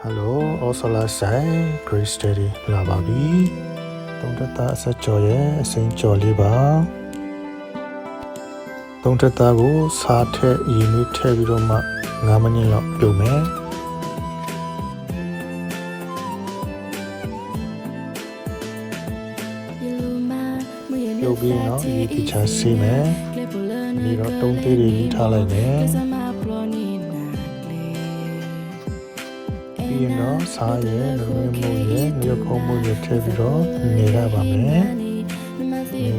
Hello ဩဆလာဆိုင် Grace Study လာပါပြီတုံးတတအဆက်ကြော်ရဲ့အစိမ်းကြော်လေးပါတုံးတတကိုစားထည့်ရင်းနှီးထည့်ပြီးတော့မှ9မိနစ်လောက်ပြုတ်မယ်ပြုတ်ပြီးတော့ဒီတခြားစီးမယ်ဒီတော့တုံးသေးတွေရေးထားလိုက်မယ်ပြီးတော့စားရဲ့လူမျိုးရဲ့မြို့ခုံးမှုရဲ့ထည့်ပြီးတော့နေရပါမယ်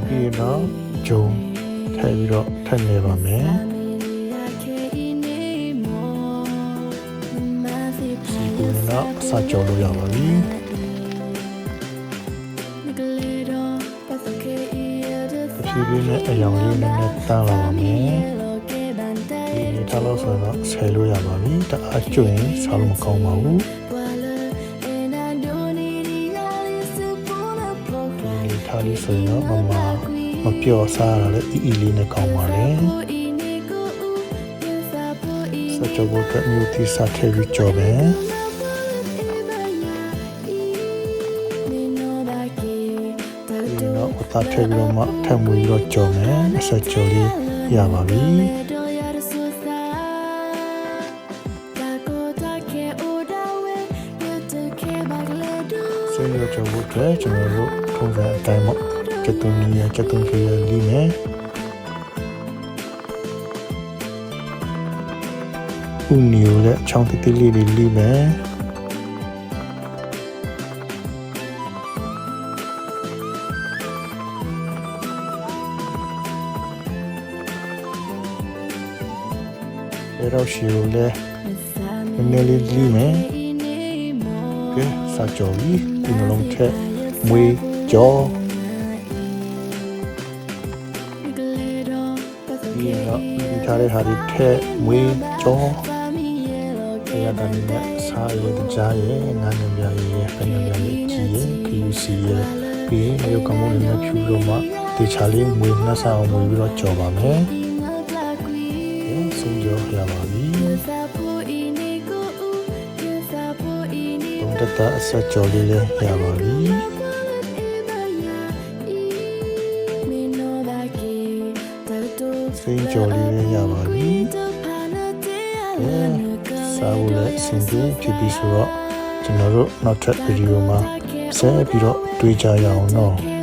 ပြီးတော့ဂျုံထည့်ပြီးတော့ထည့်နေပါမယ်စီပူတော့စားကြော်လို့ရပါပြီဖြည်းဖြည်းနဲ့အယောင်လေးနဲ့တန်းလာပါမယ်ဒီထားလို့ဆိုတော့ဆယ်လို့ရပါပြီတအားကျွရင်စားလို့မကောင်းပါဘူးဒီထားလို့ဆိုတော့မပြော့စားရလဲအီလေးနဲ့ကောင်းပါလေစကြဝဠာကမြို့တိစားထည့်ပြီးကြော်ပဲအထက်ပြီးတော့မှထပ်မွေးတော့ကြော်မယ်အဆက်ကြော်လေးရပါပြီဆေးရကြော်ဖို့အတွက်ကျွန်တော်တို့ထုံးစံအတိုင်းပေါ့ကျက်သွန်ကြီးကျက်သွန်ခေရလီမယ်ဥနီကိုလည်းချောင်းတိတိလေးလေးလီမယ်တော့ရှီကိုလည်းနည်းနည်းလေးလီမယ်ကဲစားကြော်ပြီးဒီနှလုံးထက်မွေးကြော်ဒီတော့ဒီထားတဲ့ဟာတွေထက်မွေးကြော်ဒီရတဲ့နဲ့စားရတဲ့ကြားရဲ့နားနေပြရဲ့ပန်းနေပြရဲ့ကြီးရဲ့ QC ရဲ့ပြီးရုပ်ကမှုတွေနဲ့ဖြူလို့မှဒီချာလေးမွေးနှက်စားအောင်မွေးပြီးတော့ကြော်ပါမယ်ဆုံးကြောရပါပြီတုံးတတအဆက်ကြော်လေးလည်းရပါပြီစိမ်းကြော်လေးလည်းရပါပြီစားဖို့လည်းအဆင်ပြေဖြစ်ပြီးဆိုတော့ကျွန်တော်တို့နောက်ထပ်ဗီဒီယိုမှာဆက်ပြီးတော့တွေ့ကြရအောင်နော်